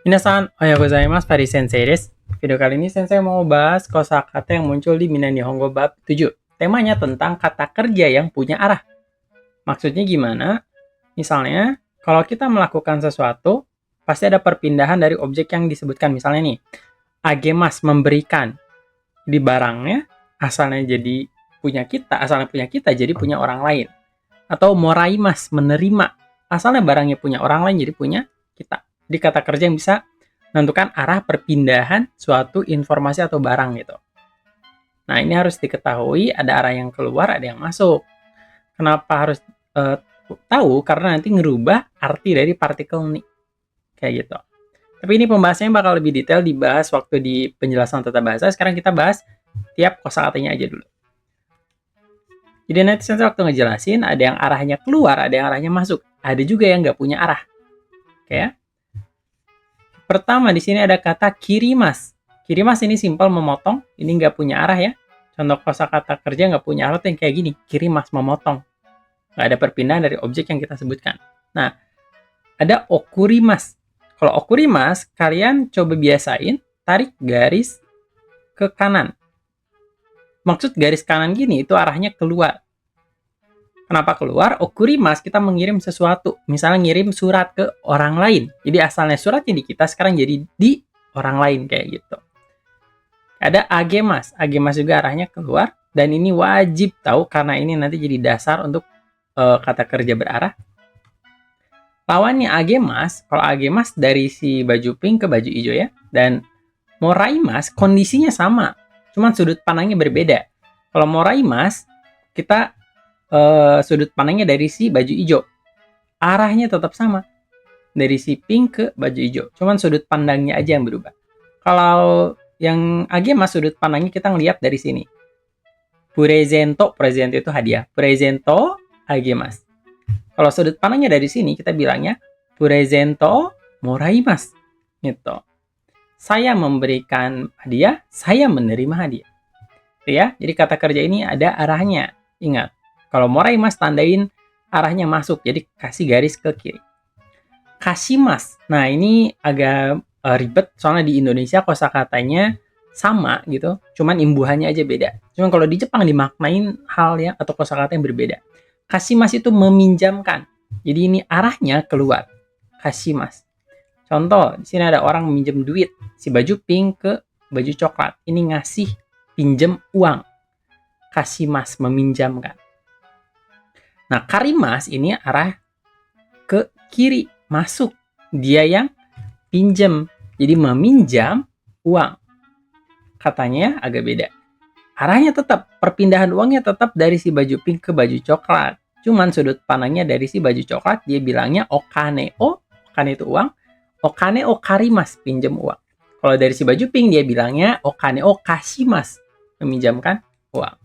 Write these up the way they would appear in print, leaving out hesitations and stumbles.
Minasan, ohayou gozaimasu, Fari Sensei desu. Video kali ini Sensei mau bahas kosakata yang muncul di Mina Nihongo bab 7. Temanya tentang kata kerja yang punya arah. Maksudnya gimana? Misalnya, kalau kita melakukan sesuatu, pasti ada perpindahan dari objek yang disebutkan. Misalnya nih, agemas, memberikan. Di barangnya, asalnya punya kita jadi punya orang lain. Atau moraimas, menerima. Asalnya barangnya punya orang lain jadi punya kita. Di kata kerja yang bisa menentukan arah perpindahan suatu informasi atau barang gitu. Nah, ini harus diketahui ada arah yang keluar, ada yang masuk. Kenapa harus tahu? Karena nanti ngerubah arti dari partikel nih. Kayak gitu. Tapi ini pembahasannya bakal lebih detail dibahas waktu di penjelasan tata bahasa. Sekarang kita bahas tiap kosakatanya aja dulu. Jadi nanti waktu ngejelasin ada yang arahnya keluar, ada yang arahnya masuk. Ada juga yang nggak punya arah. Oke ya? Pertama di sini ada kata kirimas. Kirimas ini simpel memotong, ini nggak punya arah ya. Contoh kosakata kerja nggak punya arah tuh yang kayak gini, kirimas memotong. Nggak ada perpindahan dari objek yang kita sebutkan. Nah, ada okurimas. Kalau okurimas, kalian coba biasain tarik garis ke kanan. Maksud garis kanan gini itu arahnya keluar. Kenapa keluar? Okurimas kita mengirim sesuatu. Misalnya ngirim surat ke orang lain. Jadi asalnya suratnya di kita, sekarang jadi di orang lain kayak gitu. Ada agemas. Agemas juga arahnya keluar. Dan ini wajib tahu karena ini nanti jadi dasar untuk kata kerja berarah. Lawannya agemas. Kalau agemas dari si baju pink ke baju hijau ya. Dan moraimas kondisinya sama. Cuman sudut pandangnya berbeda. Kalau moraimas, kita sudut pandangnya dari si baju hijau. Arahnya tetap sama. Dari si pink ke baju hijau. Cuman sudut pandangnya aja yang berubah. Kalau yang agemas sudut pandangnya kita ngelihat dari sini. Presento itu hadiah. Presento agemas. Kalau sudut pandangnya dari sini kita bilangnya presento moraimas. Gitu. Saya memberikan hadiah, saya menerima hadiah. Ya, jadi kata kerja ini ada arahnya. Ingat. Kalau moraimas tandain arahnya masuk, jadi kasih garis ke kiri. Kashimas. Nah, ini agak ribet soalnya di Indonesia kosakatanya sama gitu, cuman imbuhannya aja beda. Cuman kalau di Jepang dimaknain hal yang atau kosakata yang berbeda. Kashimas itu meminjamkan. Jadi ini arahnya keluar. Kashimas. Contoh, di sini ada orang meminjam duit, si baju pink ke baju coklat. Ini ngasih pinjam uang. Kashimas, meminjamkan. Nah, karimas ini arah ke kiri, masuk. Dia yang pinjam. Jadi meminjam uang. Katanya agak beda. Arahnya tetap, perpindahan uangnya tetap dari si baju pink ke baju coklat. Cuman sudut pandangnya dari si baju coklat, dia bilangnya okane o, okane itu uang. Okane o karimas, pinjam uang. Kalau dari si baju pink, dia bilangnya okane o kashimas, meminjamkan uang.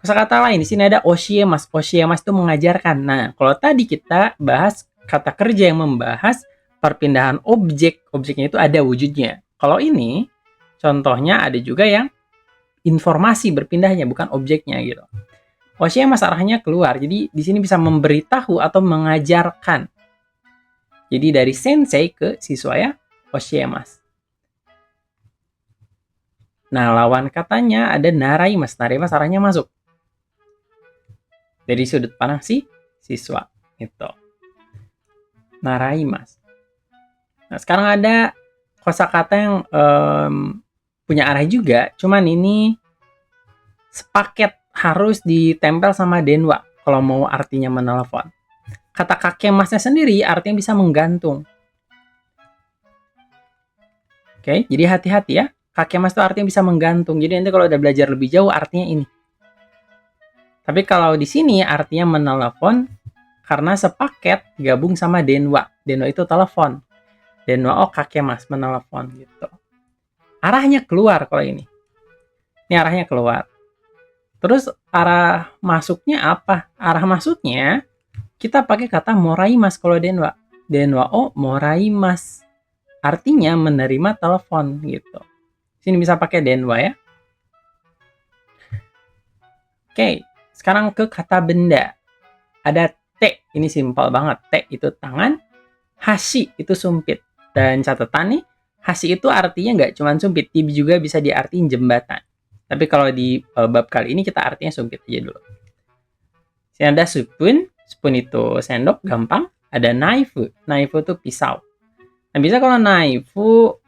Kosakata lain di sini ada oshiemas. Oshiemas itu mengajarkan. Nah, kalau tadi kita bahas kata kerja yang membahas perpindahan objek, objeknya itu ada wujudnya. Kalau ini contohnya ada juga yang informasi berpindahnya, bukan objeknya gitu. Oshiemas arahnya keluar. Jadi di sini bisa memberitahu atau mengajarkan. Jadi dari sensei ke siswa ya, oshiemas. Nah, lawan katanya ada naraimas. Naraimas arahnya masuk. Dari sudut pandang si siswa itu. Naraimas. Nah, sekarang ada kosakata yang punya arah juga, cuman ini sepaket harus ditempel sama denwa kalau mau artinya menelepon. Kata kakemasnya sendiri artinya bisa menggantung. Oke, jadi hati-hati ya. Kakemas itu artinya bisa menggantung. Jadi nanti kalau udah belajar lebih jauh artinya ini. Tapi kalau di sini artinya menelepon karena sepaket gabung sama denwa. Denwa itu telepon. Denwa kakemas, menelepon gitu. Arahnya keluar kalau ini. Ini arahnya keluar. Terus arah masuknya apa? Arah masuknya kita pakai kata moraimas kalau denwa. Denwa o moraimas. Artinya menerima telepon gitu. Sini bisa pakai denwa ya. Oke. Sekarang ke kata benda. Ada te, ini simpel banget. Te itu tangan, hashi itu sumpit. Dan catatan nih, hasi itu artinya nggak cuma sumpit, juga bisa diartiin jembatan. Tapi kalau di bab kali ini kita artinya sumpit aja dulu. Sini ada spoon, spoon itu sendok, gampang. Ada knife, knife itu pisau. Nah, bisa kalau knife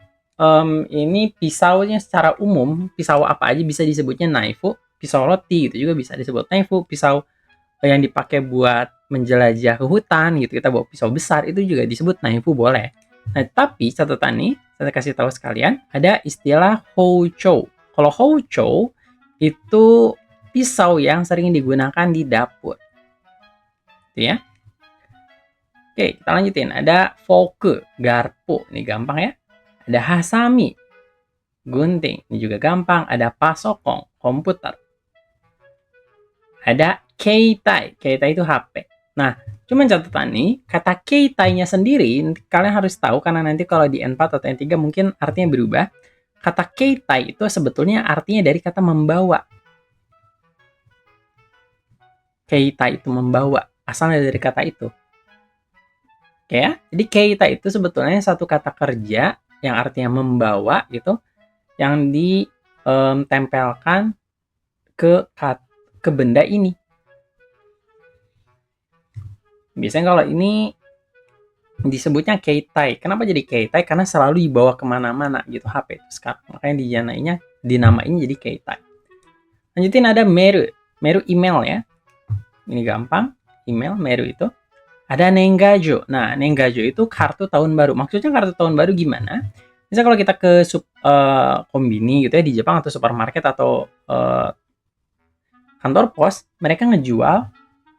ini pisaunya secara umum, pisau apa aja bisa disebutnya knife. Pisau roti itu juga bisa disebut knife. Pisau yang dipakai buat menjelajah ke hutan gitu, kita bawa pisau besar itu juga disebut knife, boleh. Nah, tapi catatan nih, saya kasih tahu sekalian, ada istilah houchou. Kalau houchou itu pisau yang sering digunakan di dapur. Itu ya. Oke, kita lanjutin. Ada fork, garpu. Ini gampang ya. Ada hasami, gunting. Ini juga gampang. Ada pasokong, komputer. Ada keitai. Keitai itu HP. Nah, cuman catatan nih, kata keitai-nya sendiri, kalian harus tahu karena nanti kalau di N4 atau N3 mungkin artinya berubah. Kata keitai itu sebetulnya artinya dari kata membawa. Keitai itu membawa. Asalnya dari kata itu. Oke ya? Jadi keitai itu sebetulnya satu kata kerja yang artinya membawa gitu, yang ditempelkan ke benda ini. Biasanya kalau ini disebutnya keitai. Kenapa jadi keitai? Karena selalu dibawa kemana-mana gitu HP itu sekarang. Makanya dinamain jadi keitai. Lanjutin ada meru. Meru email ya. Ini gampang. Email, meru itu. Ada nenggajo. Nah, nenggajo itu kartu tahun baru. Maksudnya kartu tahun baru gimana? Misal kalau kita ke kombini gitu ya di Jepang, atau supermarket, atau kantor pos, mereka ngejual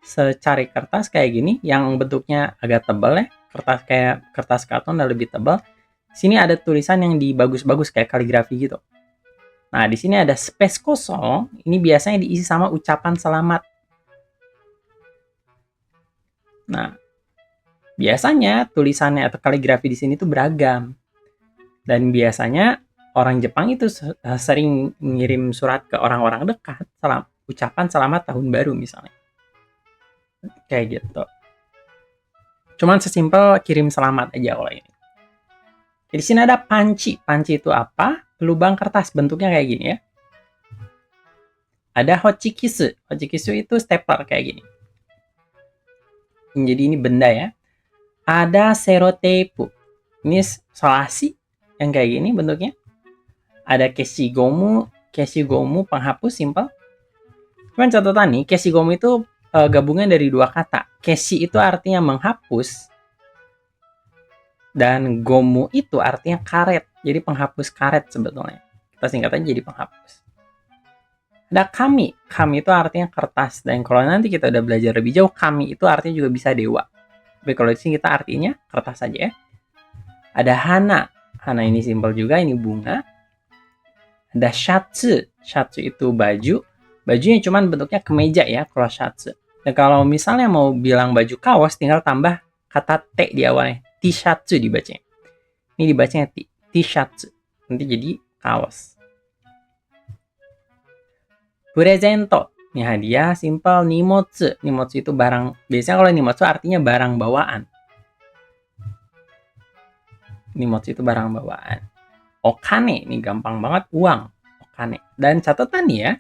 secari kertas kayak gini yang bentuknya agak tebal ya, kertas kayak kertas karton dan lebih tebal. Sini ada tulisan yang dibagus-bagus kayak kaligrafi gitu. Nah, di sini ada space kosong, ini biasanya diisi sama ucapan selamat. Nah, biasanya tulisannya atau kaligrafi di sini tuh beragam. Dan biasanya orang Jepang itu sering ngirim surat ke orang-orang dekat, ucapan selamat tahun baru misalnya. Kayak gitu. Cuman sesimpel kirim selamat aja kalau ini. Di sini ada panci. Panci itu apa? Lubang kertas, bentuknya kayak gini ya. Ada hochikisu. Hochikisu itu stapler kayak gini. Jadi ini benda ya. Ada serotepu. Ini solasi yang kayak gini bentuknya. Ada keshigomu. Keshigomu penghapus simpel. Cuman catatan nih, keshigomu itu gabungan dari dua kata. Keshi itu artinya menghapus. Dan gomu itu artinya karet. Jadi penghapus karet sebetulnya. Kita singkat aja jadi penghapus. Ada kami. Kami itu artinya kertas. Dan kalau nanti kita udah belajar lebih jauh, kami itu artinya juga bisa dewa. Tapi kalau di sini kita artinya kertas saja ya. Ada hana. Hana ini simpel juga, ini bunga. Ada shatsu. Shatsu itu baju. Bajunya cuman bentuknya kemeja ya kalau shatsu. Dan kalau misalnya mau bilang baju kaos, tinggal tambah kata T di awalnya. Tishatsu dibacanya. Ini dibacanya tishatsu. Nanti jadi kaos. Presento. Ini hadiah, simpel. Nimotsu. Nimotsu itu barang. Biasanya kalau nimotsu artinya barang bawaan. Nimotsu itu barang bawaan. Okane. Ini gampang banget. Uang. Okane. Dan catatan nih ya.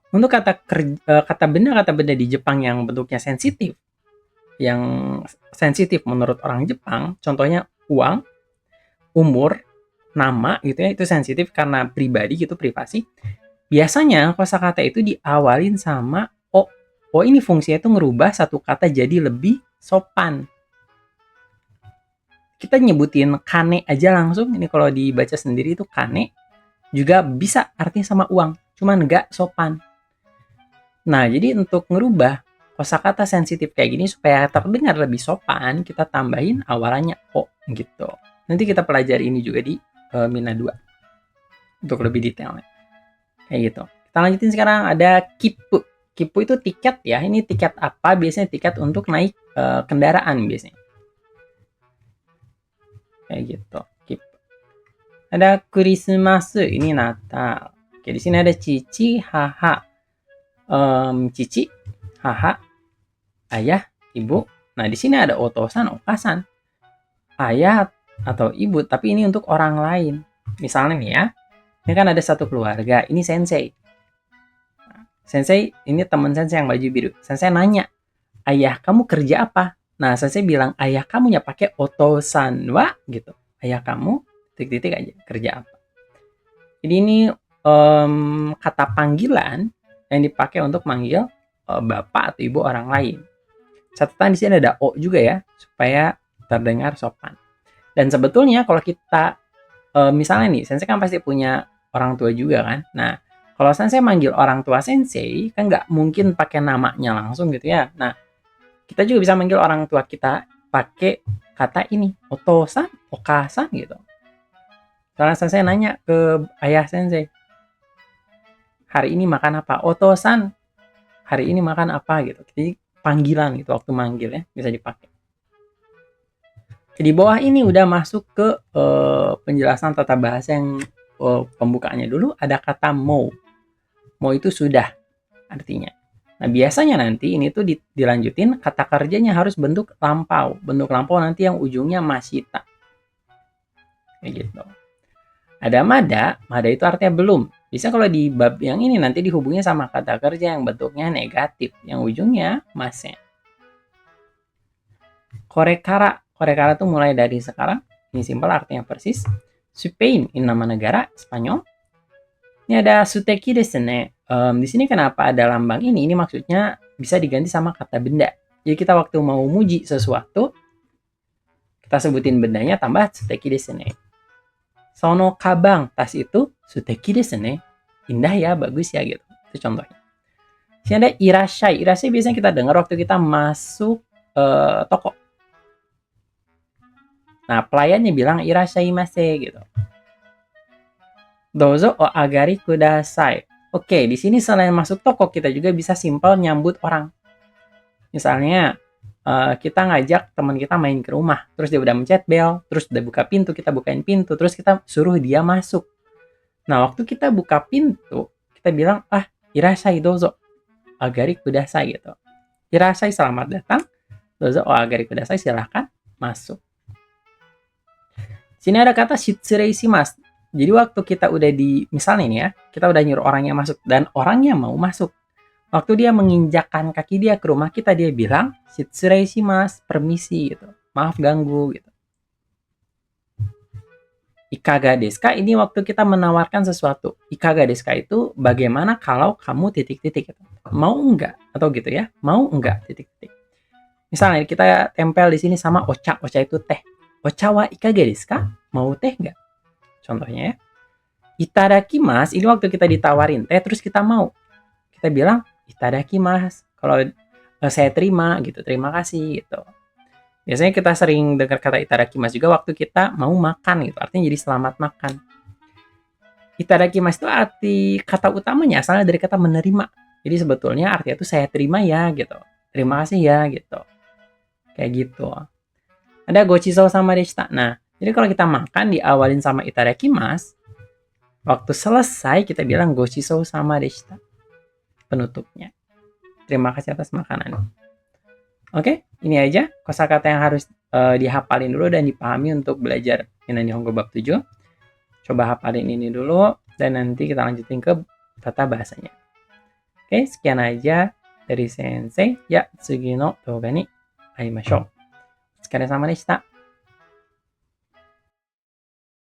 Untuk kata benda di Jepang yang bentuknya sensitif. Yang sensitif menurut orang Jepang. Contohnya uang. Umur. Nama gitu ya. Itu sensitif karena pribadi gitu. Privasi. Biasanya kosakata itu diawalin sama o. O ini fungsinya itu ngerubah satu kata jadi lebih sopan. Kita nyebutin kane aja langsung. Ini kalau dibaca sendiri itu kane. Juga bisa artinya sama uang. Cuman nggak sopan. Nah, jadi untuk ngerubah kosakata sensitif kayak gini supaya terdengar lebih sopan, kita tambahin awalannya o gitu. Nanti kita pelajari ini juga di Mina 2. Untuk lebih detailnya. Kayak gitu. Kita lanjutin sekarang ada kipu. Kipu itu tiket ya. Ini tiket apa? Biasanya tiket untuk naik kendaraan biasanya. Kayak gitu. Kipu. Ada Christmas. Ini Natal. Oke, di sini ada cici, haha. Cici, haha. Ayah, ibu. Nah, di sini ada otosan, okasan. Ayah atau ibu, tapi ini untuk orang lain. Misalnya nih ya, ini kan ada satu keluarga, ini sensei. Sensei, ini teman sensei yang baju biru. Sensei nanya, ayah kamu kerja apa? Nah, sensei bilang, ayah kamu ya pakai otosan wa gitu. Ayah kamu, titik-titik aja, kerja apa? Jadi ini kata panggilan yang dipakai untuk manggil bapak atau ibu orang lain. Catatan di sini ada o juga ya, supaya terdengar sopan. Dan sebetulnya kalau kita misalnya nih, sensei kan pasti punya orang tua juga kan. Nah, kalau sensei manggil orang tua sensei, kan nggak mungkin pakai namanya langsung gitu ya. Nah, kita juga bisa manggil orang tua kita pakai kata ini, otosan, okasan gitu. Karena sensei nanya ke ayah sensei, hari ini makan apa? Otosan, hari ini makan apa gitu. Jadi panggilan gitu, waktu manggil ya, bisa dipakai. Di bawah ini udah masuk ke penjelasan tata bahasa yang pembukaannya dulu ada kata mau. Mau itu sudah artinya. Nah, biasanya nanti ini tuh dilanjutin kata kerjanya harus bentuk lampau. Bentuk lampau nanti yang ujungnya masita. Kayak gitu. Ada mada, mada itu artinya belum. Bisa kalau di bab yang ini nanti dihubungnya sama kata kerja yang bentuknya negatif, yang ujungnya mase. Korekara, korekara tuh mulai dari sekarang. Ini simpel artinya persis. Spain, ini nama negara Spanyol. Ini ada suteki desu ne. Di sini kenapa ada lambang ini? Ini maksudnya bisa diganti sama kata benda. Jadi kita waktu mau muji sesuatu, kita sebutin bendanya tambah suteki desu ne. Sono kabang, tas itu suteki desu ne. Indah ya, bagus ya gitu. Itu contohnya. Sini ada irashai. Irashai biasanya kita dengar waktu kita masuk toko. Nah, pelayannya bilang irashaimase gitu. Dozo o agari kudasai. Oke, di sini selain masuk toko, kita juga bisa simpel nyambut orang. Misalnya, kita ngajak teman kita main ke rumah, terus dia udah mencet bel, terus udah buka pintu, kita bukain pintu, terus kita suruh dia masuk. Nah, waktu kita buka pintu, kita bilang, irasai dozo, agari kudasai gitu. Irasai selamat datang, dozo o agari kudasai silahkan masuk. Sini ada kata shitsurei shimasu. Jadi waktu kita udah misalnya ini ya, kita udah nyuruh orangnya masuk dan orangnya mau masuk. Waktu dia menginjakkan kaki dia ke rumah kita, dia bilang, shitsurei shimasu, permisi gitu. Maaf ganggu gitu. Ikaga desu ka? Ini waktu kita menawarkan sesuatu. Ikaga desu ka itu bagaimana kalau kamu titik-titik gitu. Mau enggak? Atau gitu ya. Mau enggak? Titik-titik. Misalnya kita tempel di sini sama ocha. Ocha itu teh. Ocha wa ikaga desu ka? Mau teh enggak? Contohnya ya. Itadakimasu, ini waktu kita ditawarin teh terus kita mau. Kita bilang itadakimasu. Kalau saya terima gitu, terima kasih gitu. Biasanya kita sering dengar kata itadakimasu juga waktu kita mau makan gitu. Artinya jadi selamat makan. Itadakimasu itu arti kata utamanya asalnya dari kata menerima. Jadi sebetulnya artinya itu saya terima ya gitu. Terima kasih ya gitu. Kayak gitu. Ada gochiso sama deshita. Nah, jadi kalau kita makan diawalin sama itadakimasu, waktu selesai kita bilang gochiso sama deshita. Penutupnya. Terima kasih atas makanan. Oke, ini aja kosakata yang harus dihafalin dulu dan dipahami untuk belajar Minnan Nihongo bab 7. Coba hafalin ini dulu dan nanti kita lanjutin ke tata bahasanya. Oke, sekian aja dari Sensei. Ya, tsugi no douga ni aimashou. Otsukare sama deshita.